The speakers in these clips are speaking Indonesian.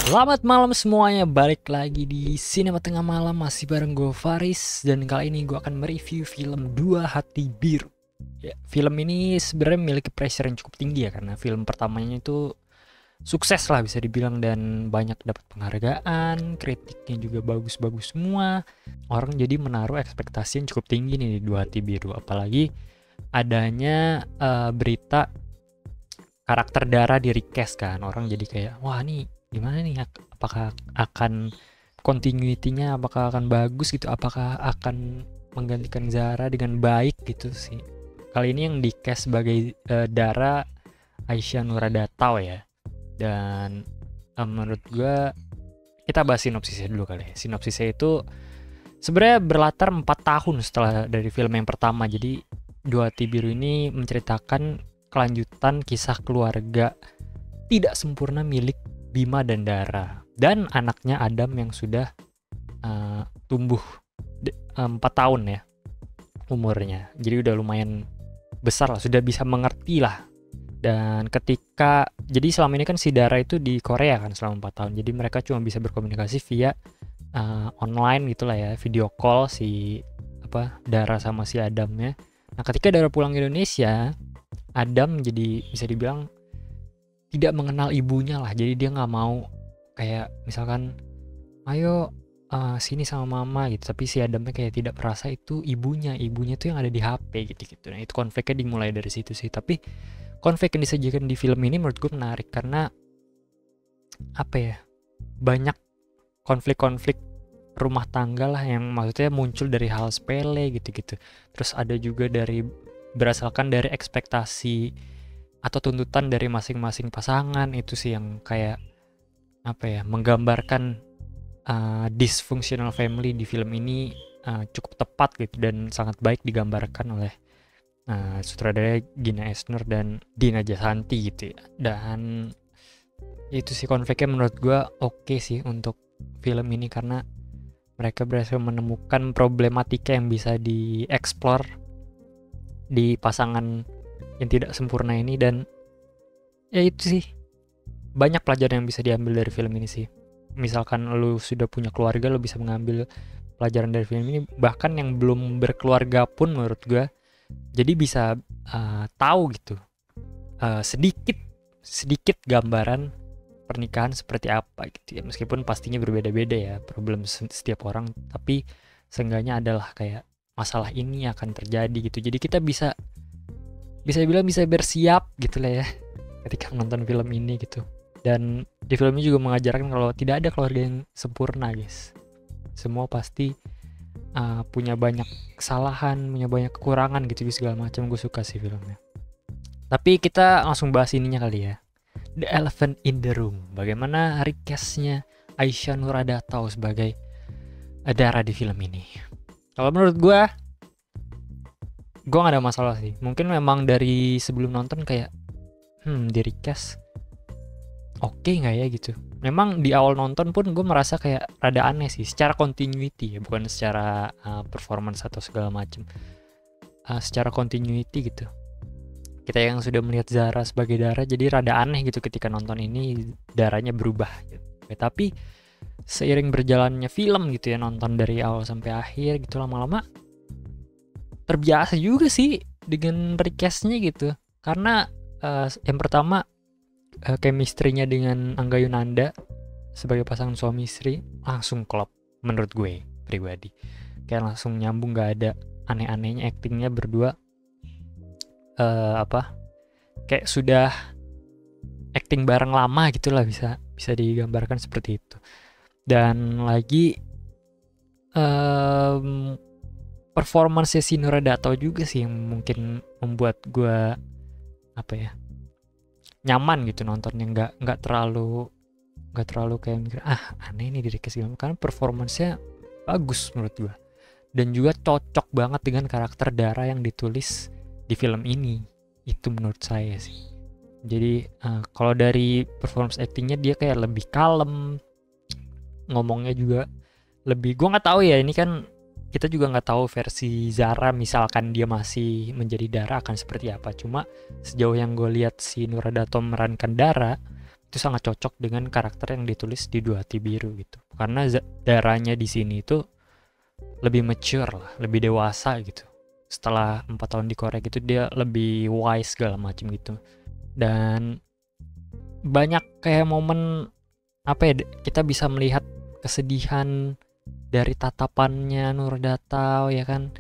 Selamat malam semuanya, balik lagi di Sinema Tengah Malam masih bareng gue Faris. Dan kali ini gue akan mereview film Dua Hati Biru. Ya, film ini sebenarnya memiliki pressure yang cukup tinggi ya, karena film pertamanya itu sukses lah bisa dibilang, dan banyak dapat penghargaan, kritiknya juga bagus-bagus semua. Orang jadi menaruh ekspektasi yang cukup tinggi nih di Dua Hati Biru, apalagi adanya berita karakter Dara di recast kan. Orang jadi kayak, wah nih gimana nih, apakah akan continuity-nya apakah akan bagus gitu, apakah akan menggantikan Zara dengan baik gitu sih. Kali ini yang di cast sebagai Dara Aisyah Nuradatau ya. Dan menurut gue kita bahas sinopsisnya dulu kali ya. Sinopsisnya itu sebenarnya berlatar 4 tahun setelah dari film yang pertama. Jadi Dua Hati Biru ini menceritakan kelanjutan kisah keluarga tidak sempurna milik Bima dan Dara dan anaknya Adam yang sudah tumbuh 4 tahun ya umurnya. Jadi udah lumayan besar lah, sudah bisa mengerti lah. Dan ketika, jadi selama ini kan si Dara itu di Korea kan selama 4 tahun. Jadi mereka cuma bisa berkomunikasi via online gitulah ya, video call si Dara sama si Adamnya. Nah, ketika Dara pulang ke Indonesia, Adam jadi bisa dibilang tidak mengenal ibunya lah. Jadi dia nggak mau kayak misalkan ayo sini sama mama gitu, tapi si Adamnya kayak tidak merasa itu ibunya tuh yang ada di HP gitu. Nah itu konfliknya dimulai dari situ sih. Tapi konflik yang disajikan di film ini menurut gue menarik karena banyak konflik-konflik rumah tangga lah yang maksudnya muncul dari hal sepele gitu. Terus ada juga berasalkan dari ekspektasi atau tuntutan dari masing-masing pasangan. Itu sih yang kayak menggambarkan dysfunctional family di film ini cukup tepat gitu dan sangat baik digambarkan oleh sutradara Gina Esner dan Dina Jasanti gitu ya. Dan itu sih konfliknya menurut gue oke sih untuk film ini karena mereka berhasil menemukan problematika yang bisa dieksplor di pasangan yang tidak sempurna ini. Dan ya itu sih, banyak pelajaran yang bisa diambil dari film ini sih. Misalkan lu sudah punya keluarga, lu bisa mengambil pelajaran dari film ini. Bahkan yang belum berkeluarga pun menurut gue jadi bisa tahu gitu sedikit gambaran pernikahan seperti apa gitu ya. Meskipun pastinya berbeda-beda ya problem setiap orang, tapi seenggaknya adalah kayak masalah ini akan terjadi gitu. Jadi kita bisa bilang bisa bersiap gitu lah ya ketika menonton film ini gitu. Dan di film ini juga mengajarkan kalau tidak ada keluarga yang sempurna guys. Semua pasti punya banyak kesalahan, punya banyak kekurangan gitu segala macam. Gue suka sih filmnya. Tapi kita langsung bahas ininya kali ya. The Elephant in the Room. Bagaimana recastnya Aisyah Nuradatau sebagai Dara di film ini. Kalau menurut gue gak ada masalah sih. Mungkin memang dari sebelum nonton kayak di recast oke nggak ya gitu. Memang di awal nonton pun gue merasa kayak rada aneh sih secara continuity ya, bukan secara performance atau segala macam. Secara continuity gitu. Kita yang sudah melihat Zara sebagai Dara jadi rada aneh gitu ketika nonton ini Daranya berubah gitu. Tapi seiring berjalannya film gitu ya, nonton dari awal sampai akhir gitu, lama-lama terbiasa juga sih dengan recastnya gitu. Karena yang pertama chemistry-nya dengan Angga Yunanda sebagai pasangan suami istri langsung klop menurut gue pribadi. Kayak langsung nyambung, gak ada aneh-anehnya, actingnya berdua kayak sudah acting bareng lama gitulah, bisa digambarkan seperti itu. Dan lagi performance si Nuradatau juga sih yang mungkin membuat gue nyaman gitu nontonnya, nggak terlalu kayak mikir aneh nih dari kesini, karena performance-nya bagus menurut gue dan juga cocok banget dengan karakter Dara yang ditulis di film ini. Itu menurut saya sih. Jadi kalau dari performance actingnya dia kayak lebih kalem, ngomongnya juga lebih, gue nggak tahu ya, ini kan kita juga nggak tahu versi Zara misalkan dia masih menjadi Dara akan seperti apa. Cuma sejauh yang gue lihat si Nuradatau memerankan Dara, itu sangat cocok dengan karakter yang ditulis di Dua Hati Biru gitu. Karena Daranya di sini itu lebih mature lah, lebih dewasa gitu. Setelah 4 tahun di Korea gitu, dia lebih wise segala macam gitu. Dan banyak kayak momen apa ya, kita bisa melihat kesedihan dari tatapannya Nurdatao ya kan.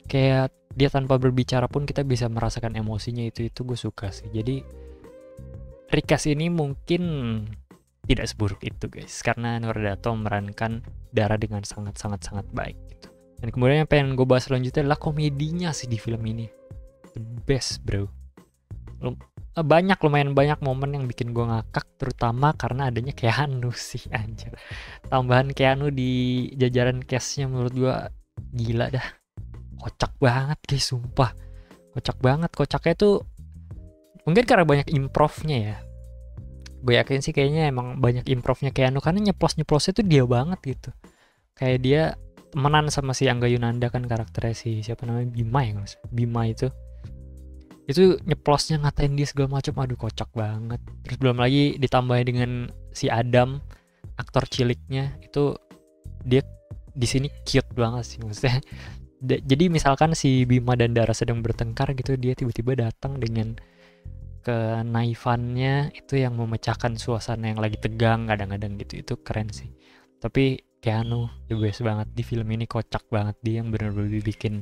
Kayak dia tanpa berbicara pun kita bisa merasakan emosinya, itu gue suka sih. Jadi recast ini mungkin tidak seburuk itu guys, karena Nurdatao memerankan Dara dengan sangat baik gitu. Dan kemudian yang pengen gue bahas selanjutnya adalah komedinya sih di film ini. The best bro. Lumayan banyak momen yang bikin gue ngakak, terutama karena adanya Keanu sih anjir. Tambahan Keanu di jajaran cast-nya menurut gue gila dah. Kocak banget guys, sumpah. Kocak banget, kocaknya tuh mungkin karena banyak improvnya ya. Gue yakin sih kayaknya emang banyak improvnya Keanu, karena nyeplos-nyeplosnya tuh dia banget gitu. Kayak dia temenan sama si Angga Yunanda kan, karakternya si siapa namanya, Bima ya guys. Bima itu nyeplosnya ngatain dia segala macam, aduh kocak banget. Terus belum lagi ditambah dengan si Adam, aktor ciliknya itu, dia di sini cute banget sih maksudnya. Jadi misalkan si Bima dan Dara sedang bertengkar gitu, dia tiba-tiba datang dengan kenaifannya itu yang memecahkan suasana yang lagi tegang kadang-kadang gitu. Itu keren sih. Tapi Keanu the best banget di film ini, kocak banget. Dia yang bener-bener bikin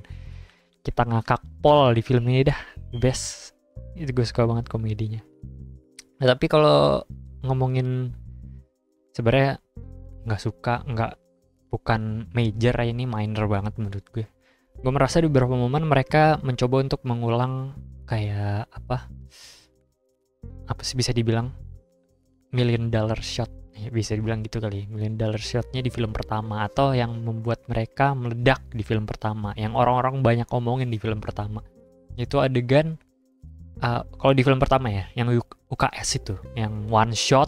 kita ngakak pol di film ini dah, the best. Itu gue suka banget komedinya. Nah, tapi kalau ngomongin sebenarnya bukan major, ini minor banget menurut gue. Gue merasa di beberapa momen mereka mencoba untuk mengulang kayak apa sih bisa dibilang $1 million shot ya, bisa dibilang gitu kali, $1 million shotnya di film pertama, atau yang membuat mereka meledak di film pertama, yang orang-orang banyak ngomongin di film pertama. Itu adegan kalau di film pertama ya, yang UKS itu, yang one shot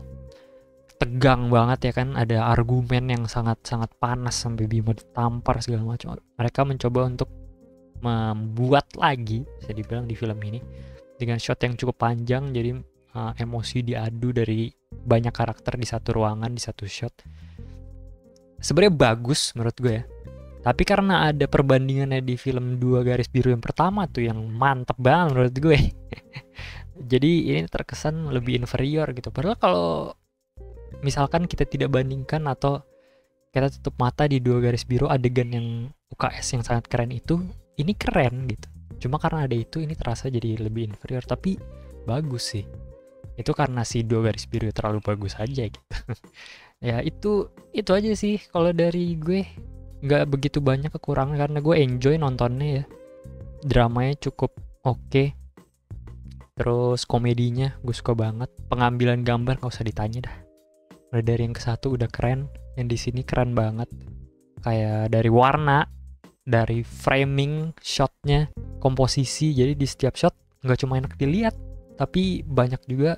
tegang banget ya kan, ada argumen yang sangat panas sampai Bima ditampar segala macam. Mereka mencoba untuk membuat lagi, bisa dibilang di film ini, dengan shot yang cukup panjang, jadi emosi diadu dari banyak karakter di satu ruangan, di satu shot. Sebenarnya bagus menurut gue ya. Tapi karena ada perbandingannya di film Dua Garis Biru yang pertama tuh, yang mantep banget menurut gue. Jadi ini terkesan lebih inferior gitu. Padahal kalau misalkan kita tidak bandingkan atau kita tutup mata di Dua Garis Biru, adegan yang UKS yang sangat keren itu, ini keren gitu. Cuma karena ada itu, ini terasa jadi lebih inferior. Tapi bagus sih. Itu karena si Dua Garis Biru terlalu bagus aja gitu. Ya itu aja sih kalau dari gue. Nggak begitu banyak kekurangan karena gue enjoy nontonnya ya. Dramanya cukup oke. Terus komedinya gue suka banget. Pengambilan gambar nggak usah ditanya dah. Mulai dari yang ke-1 udah keren. Yang di sini keren banget. Kayak dari warna, dari framing shotnya, komposisi. Jadi di setiap shot nggak cuma enak dilihat, tapi banyak juga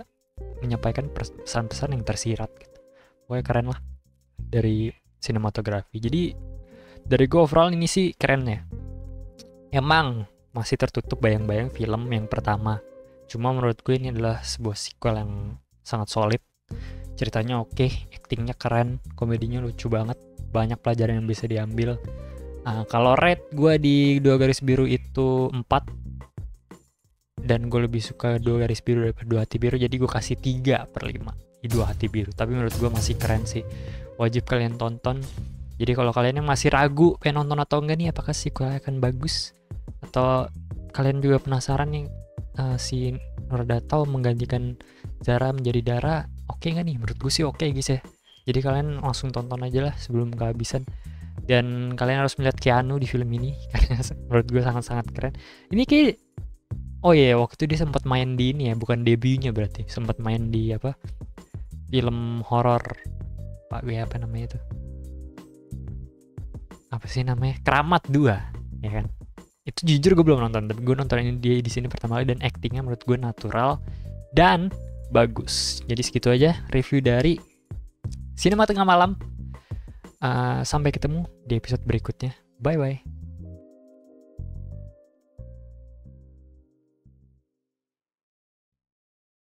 menyampaikan pesan-pesan yang tersirat gitu. Pokoknya keren lah dari sinematografi. Jadi dari gue overall ini sih keren ya. Emang masih tertutup bayang-bayang film yang pertama. Cuma menurut gue ini adalah sebuah sequel yang sangat solid. Ceritanya oke, actingnya keren, komedinya lucu banget, banyak pelajaran yang bisa diambil. Kalau rate gue di Dua Garis Biru itu 4, dan gue lebih suka Dua Garis Biru daripada Dua Hati Biru, jadi gue kasih 3/5 di Dua Hati Biru. Tapi menurut gue masih keren sih, wajib kalian tonton. Jadi kalau kalian yang masih ragu pengen nonton atau enggak nih, apakah sequel akan bagus, atau kalian juga penasaran nih si Nurdatao menggantikan Zara menjadi Dara, oke nggak nih? Menurut gue sih oke guys ya. Jadi kalian langsung tonton aja lah sebelum kehabisan. Dan kalian harus melihat Keanu di film ini karena menurut gue sangat-sangat keren. Ini kayak waktu itu dia sempat main di ini ya, bukan debutnya berarti, sempat main di film horor Pak gue apa namanya itu? Apa sih namanya? Keramat 2 ya kan? Itu jujur gue belum nonton, tapi gue nonton dia di sini pertama kali, dan actingnya menurut gue natural dan bagus. Jadi segitu aja review dari Sinema Tengah Malam. Sampai ketemu di episode berikutnya. Bye bye.